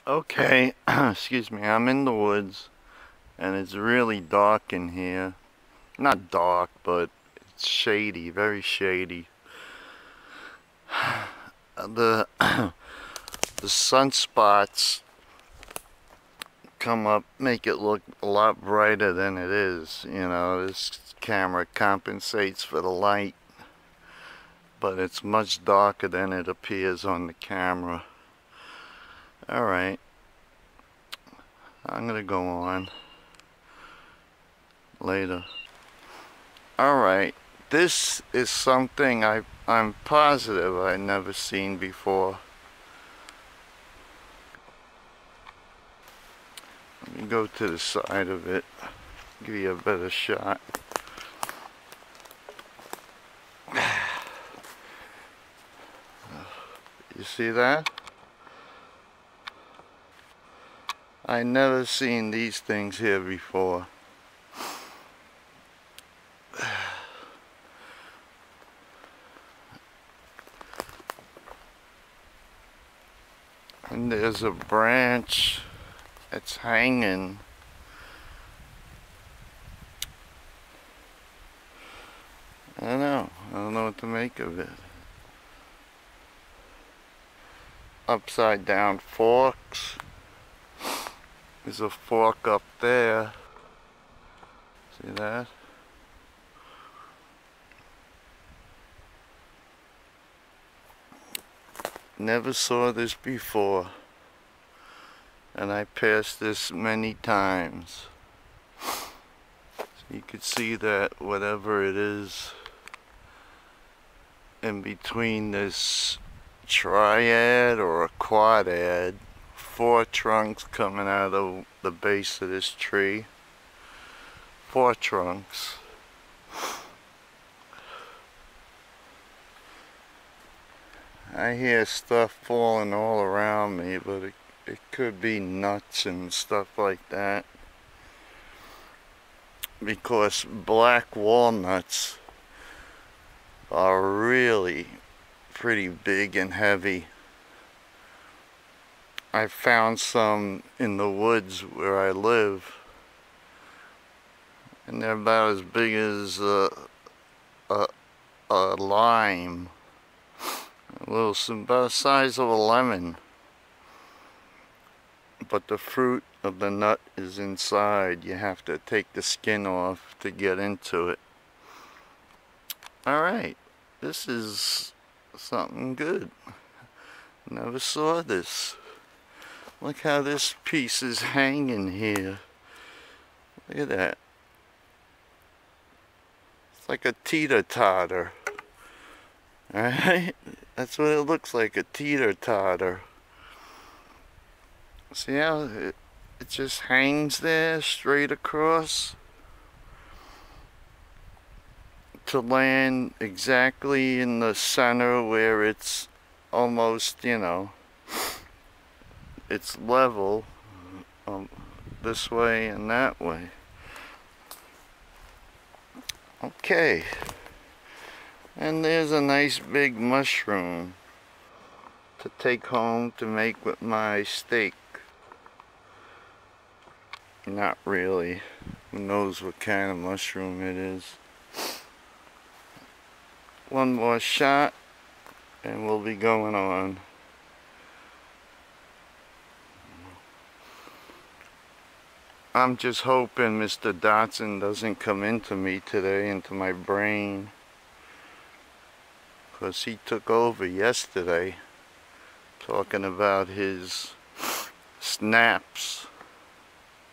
Okay, excuse me, I'm in the woods and it's really dark in here. Not dark, but it's shady, very shady. The the sunspots come up, make it look a lot brighter than it is. You know, this camera compensates for the light, but it's much darker than it appears on the camera. Alright, I'm gonna go on later. Alright, this is something I'm positive I've never seen before. Let me go to the side of it, give you a better shot. You see that? I never seen these things here before. And there's a branch that's hanging. I don't know what to make of it. Upside down forks. There's a fork up there. See that? Never saw this before. And I passed this many times. So you could see that whatever it is in between this triad or a quadad, 4 trunks coming out of the base of this tree. 4 trunks. I hear stuff falling all around me, but it could be nuts and stuff like that. Because black walnuts are really pretty big and heavy. I found some in the woods where I live, and they're about as big as a lime, about the size of a lemon, but the fruit of the nut is inside. You have to take the skin off to get into it. Alright, this is something good. Never saw this. Look how this piece is hanging here. Look at that. It's like a teeter-totter. Alright? That's what it looks like, a teeter-totter. See how it just hangs there straight across? To land exactly in the center where it's almost, you know, it's level this way and that way. Okay, and there's a nice big mushroom to take home to make with my steak. Not really. Who knows what kind of mushroom it is. One more shot and we'll be going on. I'm just hoping Mr. Dotson doesn't come into me today, into my brain, because he took over yesterday talking about his snaps.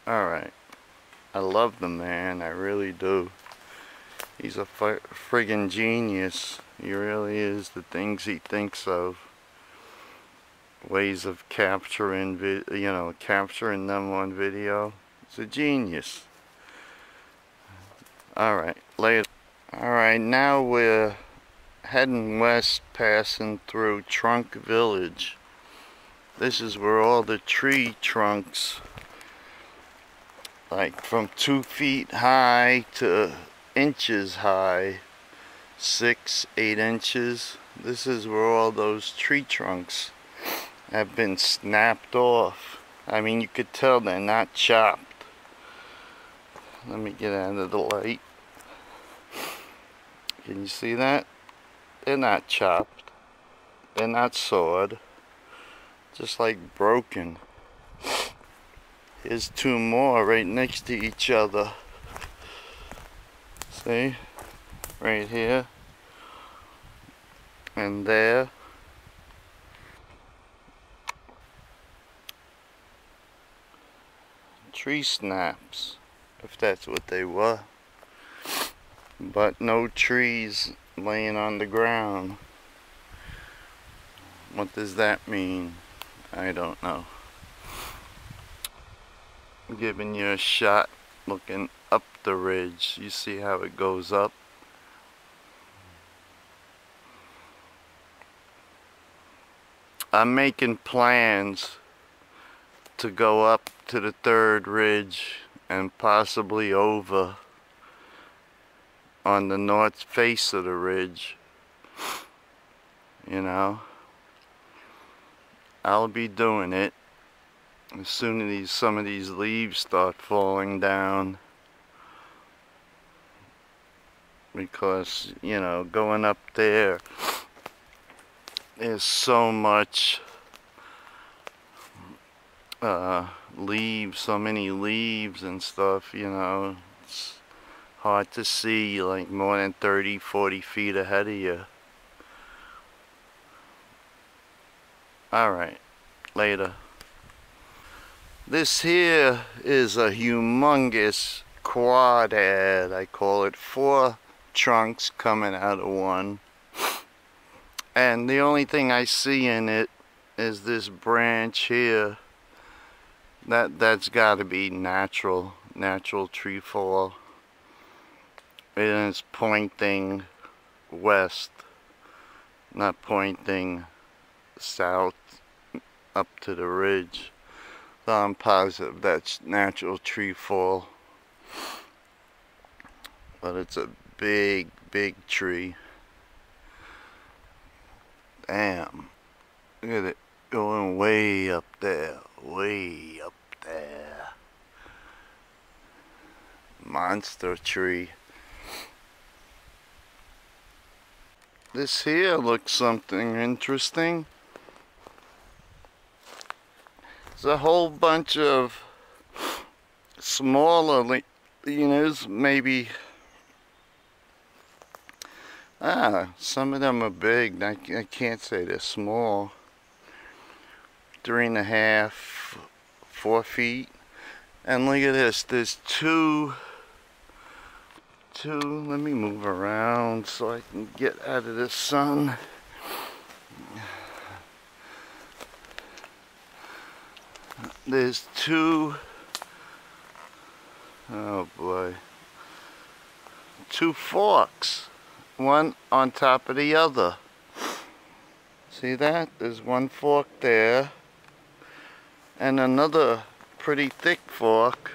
Alright, I love the man, I really do. He's a friggin' genius. He really is. The things he thinks of, ways of capturing, capturing them on video. He's a genius. Alright, later. Alright, now we're heading west, passing through Trunk Village. This is where all the tree trunks, like from 2 feet high to inches high, 6, 8 inches. This is where all those tree trunks have been snapped off. I mean, you could tell they're not chopped. Let me get out of the light. Can you see that? They're not chopped. They're not sawed. Just like broken. Here's two more right next to each other. See? Right here. And there. Tree snaps, if that's what they were. But no trees laying on the ground. What does that mean? I don't know. I'm giving you a shot looking up the ridge. You see how it goes up? I'm making plans to go up to the third ridge and possibly over on the north face of the ridge. You know, I'll be doing it as soon as some of these leaves start falling down, because, you know, going up there, there's so much leaves, so many leaves and stuff, you know. It's hard to see like more than 30-40 feet ahead of you. Alright, later. This here is a humongous quadad. I call it 4 trunks coming out of one. And the only thing I see in it is this branch here. That's got to be natural tree fall. It is pointing west, not pointing south up to the ridge. So I'm positive that's natural tree fall. But it's a big tree. Damn. Look at it going way up there. Way up there. Monster tree. This here looks something interesting. There's a whole bunch of smaller leanas, maybe. Some of them are big. I can't say they're small. 3.5, 4 feet. And look at this. There's two. Let me move around so I can get out of the sun. There's 2. Oh boy. 2 forks. One on top of the other. See that? There's 1 fork there. And another pretty thick fork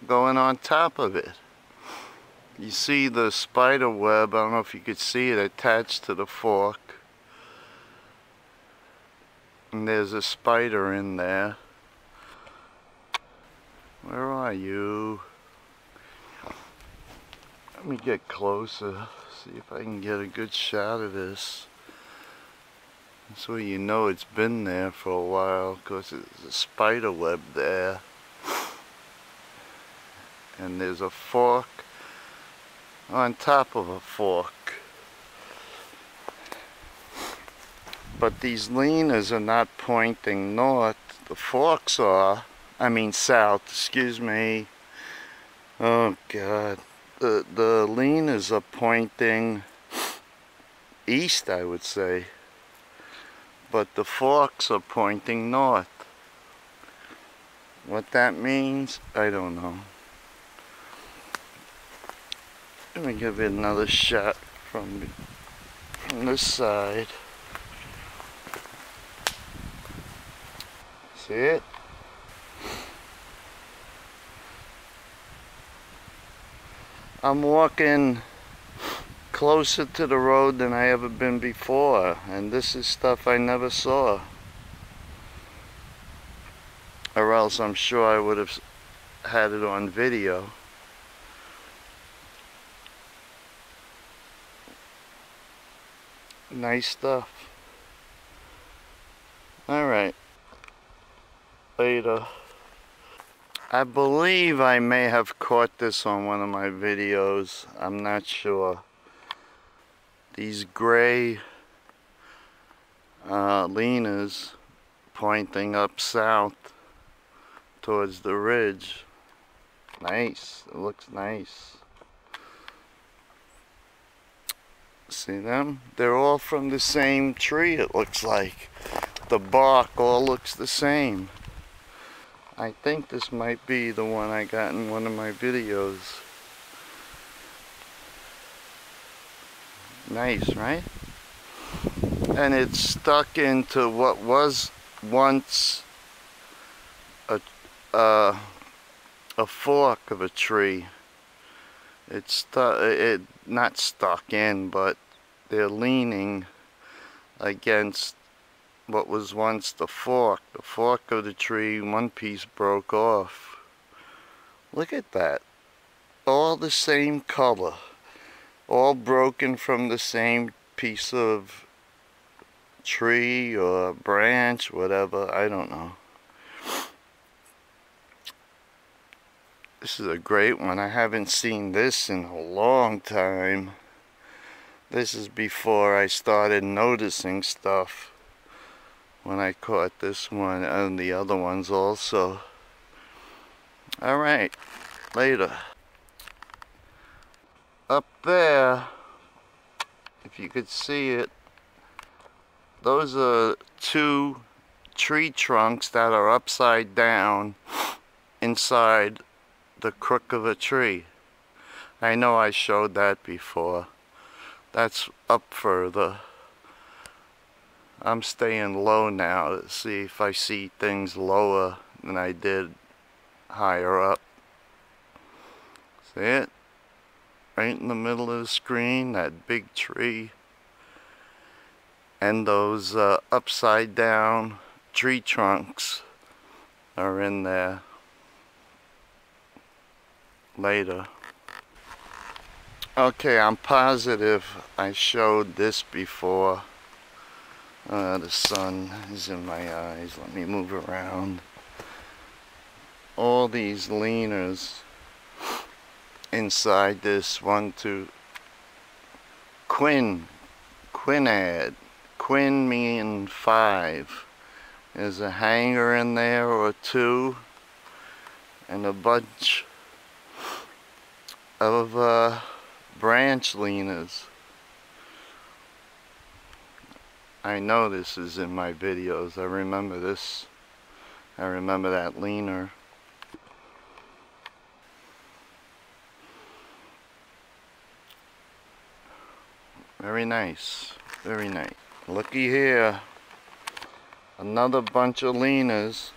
going on top of it. You see the spider web, I don't know if you could see it, attached to the fork. And there's a spider in there. Where are you? Let me get closer, see if I can get a good shot of this. So you know it's been there for a while, because there's a spider web there. And there's a fork on top of a fork. But these leaners are not pointing north. The forks are. I mean south, excuse me. Oh God. The leaners are pointing east, I would say. But the forks are pointing north. What that means, I don't know. Let me give it another shot from this side. See it? I'm walking closer to the road than I ever been before, and this is stuff I never saw. else, I'm sure I would have had it on video. Nice stuff. Alright. Later. I believe I may have caught this on one of my videos. I'm not sure. These gray Linas pointing up south towards the ridge. Nice. It looks nice. See them? They're all from the same tree, it looks like. The bark all looks the same. I think this might be the one I got in one of my videos. Nice, right? And it's stuck into what was once a fork of a tree. It's not stuck in, but they're leaning against what was once the fork. The fork of the tree, one piece broke off. Look at that. All the same color. All broken from the same piece of tree or branch, whatever, I don't know. This is a great one. I haven't seen this in a long time. This is before I started noticing stuff. When I caught this one and the other ones also. Alright, later. Up there, if you could see it, those are two tree trunks that are upside down inside the crook of a tree. I know I showed that before. That's up further. I'm staying low now to see if I see things lower than I did higher up. See it? Right in the middle of the screen, that big tree. And those upside down tree trunks are in there. Later. Okay, I'm positive I showed this before. The sun is in my eyes. Let me move around. All these leaners inside this quinad. Quin mean 5. There's a hanger in there or 2 and a bunch of branch leaners. I know this is in my videos. I remember this. I remember that leaner. Very nice. Very nice. Looky here. Another bunch of leaners.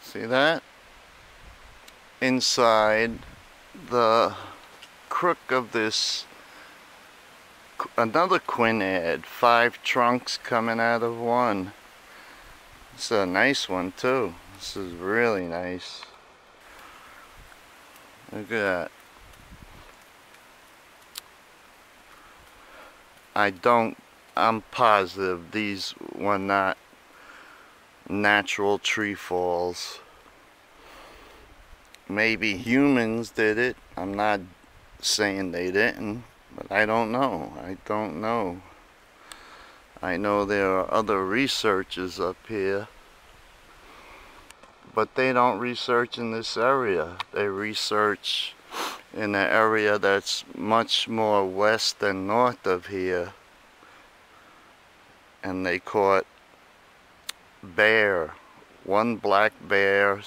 See that? Inside the crook of this, another quinad. 5 trunks coming out of one. It's a nice one too. This is really nice. Look at that. I'm positive these were not natural tree falls. Maybe humans did it. I'm not saying they didn't, but I don't know. I don't know. I know there are other researchers up here, but they don't research in this area. They research in an area that's much more west and north of here. And they caught bear. One black bear,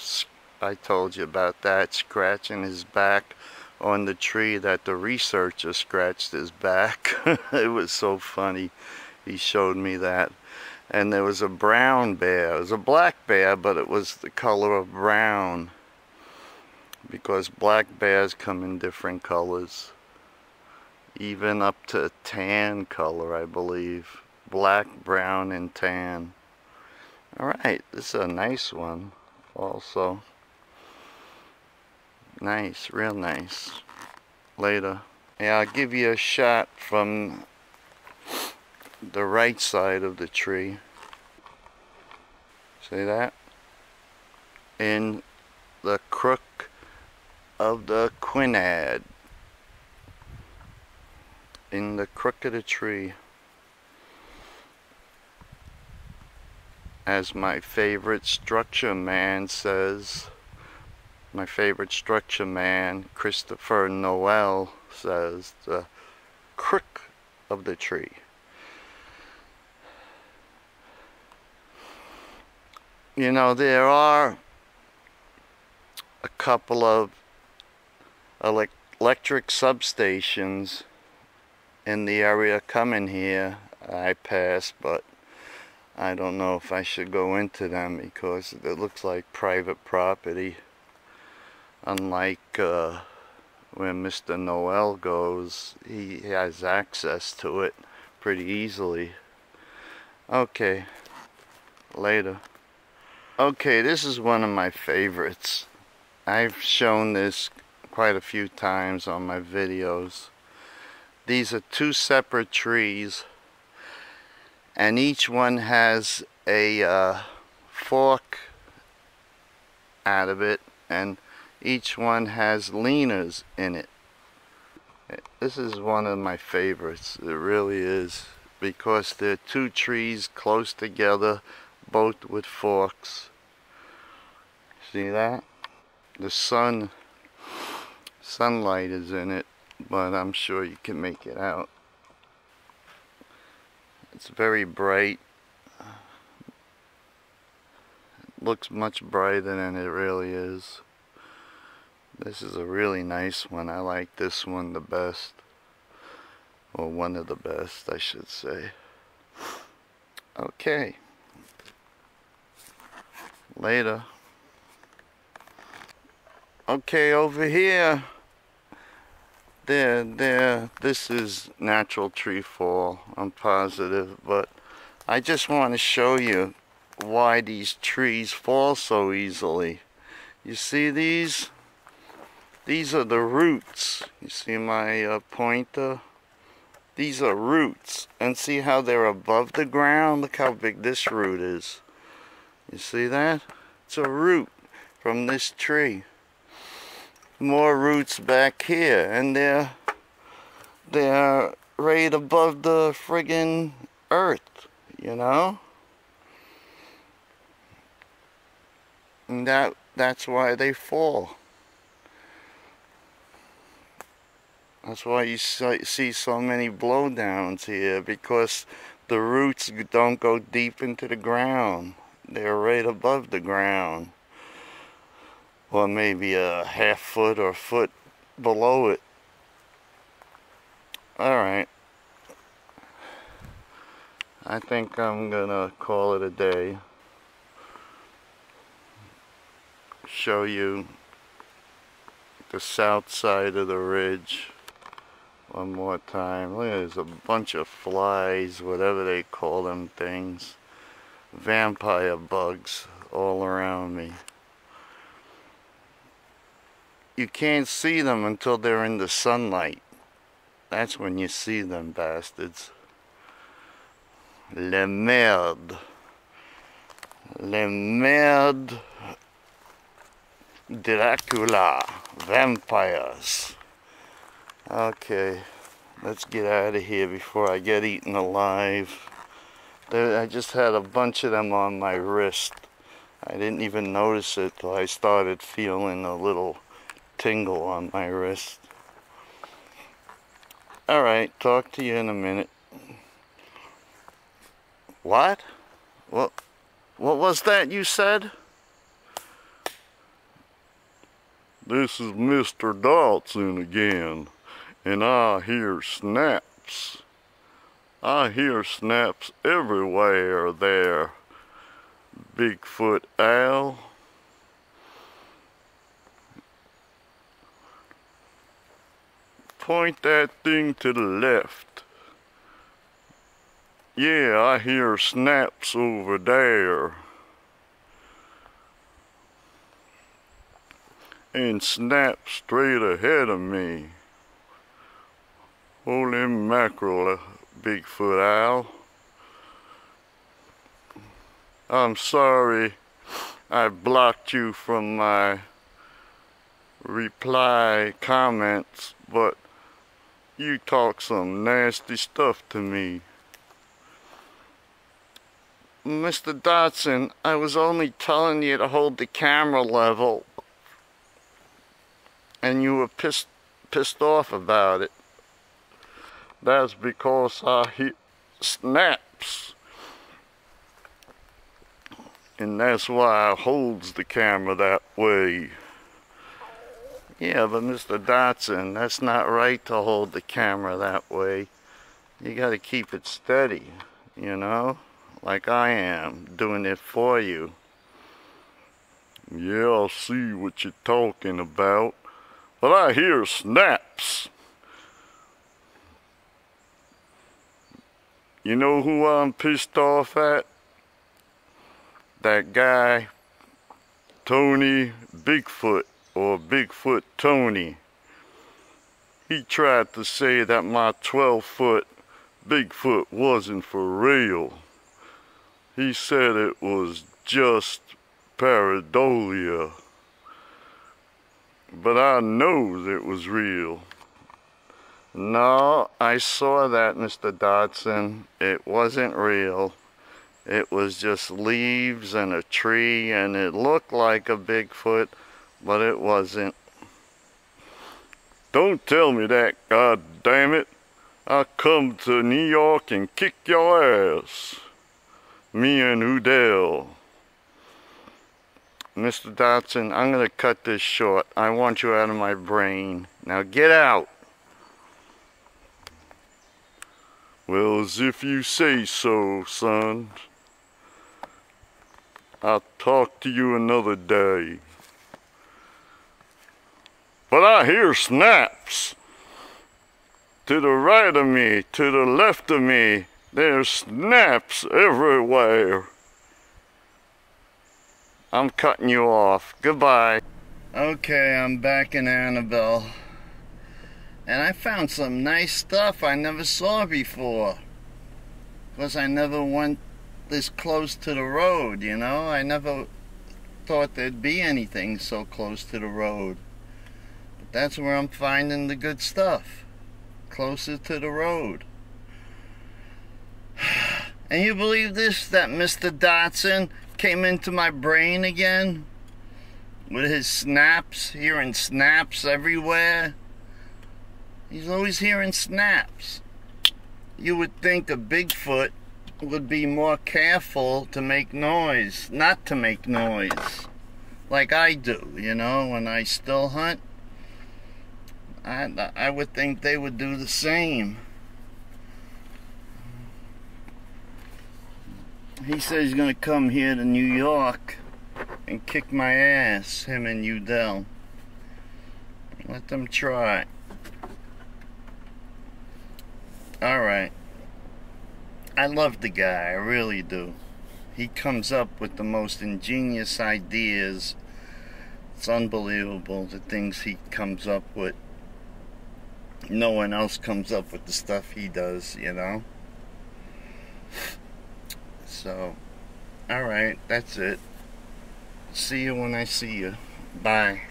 I told you about that, scratching his back on the tree that the researcher scratched his back. It was so funny. He showed me that. And there was a brown bear. It was a black bear, but it was the color of brown, because black bears come in different colors, even up to tan color, I believe. Black, brown, and tan. Alright, this is a nice one. also. Nice, real nice. Later. Yeah, I'll give you a shot from the right side of the tree. See that? In the crook of the quinad. In the crook of the tree. As my favorite structure man says, my favorite structure man, Christopher Noel, says, the crook of the tree. You know, there are a couple of electric substations in the area coming here. I passed, but I don't know if I should go into them because it looks like private property. Unlike where Mr. Noel goes, he has access to it pretty easily. Okay, later. Okay, this is one of my favorites. I've shown this quite a few times on my videos. These are two separate trees, and each one has a fork out of it, and each one has leaners in it. This is one of my favorites. It really is, because they're two trees close together, both with forks. See that? The sunlight is in it, but I'm sure you can make it out. It's very bright. It looks much brighter than it really is. This is a really nice one. I like this one the best. Or one of the best, I should say. Okay. Later. Okay, over here. There. This is natural tree fall, I'm positive. But I just want to show you why these trees fall so easily. You see these? These are the roots. You see my pointer? These are roots. And see how they're above the ground? Look how big this root is. You see that? It's a root from this tree. More roots back here. And they're right above the friggin' earth, you know? And that's why they fall. That's why you see so many blowdowns here, because the roots don't go deep into the ground. They're right above the ground. Or maybe a half foot or foot below it. Alright. I think I'm gonna call it a day. Show you the south side of the ridge one more time. Look, there's a bunch of flies, whatever they call them things. Vampire bugs all around me. You can't see them until they're in the sunlight. That's when you see them bastards. Le merde. Le merde. Dracula. Vampires. Okay, let's get out of here before I get eaten alive. I just had a bunch of them on my wrist. I didn't even notice it till I started feeling a little tingle on my wrist. Alright, talk to you in a minute. What? What was that you said? This is Mr. Dotson again, and I hear snaps. I hear snaps everywhere there, Bigfoot Al. Point that thing to the left. Yeah, I hear snaps over there. and snapped straight ahead of me. Holy mackerel, Bigfoot Al. I'm sorry I blocked you from my reply comments, but you talk some nasty stuff to me. Mr. Dotson, I was only telling you to hold the camera level, and you were pissed off about it. That's because I hit snaps, and that's why I holds the camera that way. Yeah, but Mr. Dotson, that's not right to hold the camera that way. You gotta keep it steady, you know? Like I am, doing it for you. Yeah, I'll see what you're talking about. But I hear snaps. You know who I'm pissed off at? That guy, Tony Bigfoot, or Bigfoot Tony. He tried to say that my 12-foot Bigfoot wasn't for real. He said it was just pareidolia. But I know it was real. No, I saw that, Mr. Dotson. It wasn't real. It was just leaves and a tree, and it looked like a Bigfoot, but it wasn't. Don't tell me that, God damn it. I'll come to New York and kick your ass. Me and Udell. Mr. Dotson, I'm gonna cut this short. I want you out of my brain. Now get out. Well, as if you say so, son. I'll talk to you another day. But I hear snaps. To the right of me, to the left of me, there's snaps everywhere. I'm cutting you off. Goodbye. Okay, I'm back in Annabelle. And I found some nice stuff I never saw before. Because I never went this close to the road, you know? I never thought there'd be anything so close to the road. But that's where I'm finding the good stuff. Closer to the road. And you believe this? That Mr. Dotson came into my brain again? With his snaps, hearing snaps everywhere. He's always hearing snaps. You would think a Bigfoot would be more careful to make noise, not to make noise. Like I do, you know, when I still hunt. I would think they would do the same. He says he's gonna come here to New York and kick my ass, him and Udell. Let them try. Alright. I love the guy, I really do. He comes up with the most ingenious ideas. It's unbelievable, the things he comes up with. No one else comes up with the stuff he does, you know? So, alright, that's it. See you when I see you. Bye.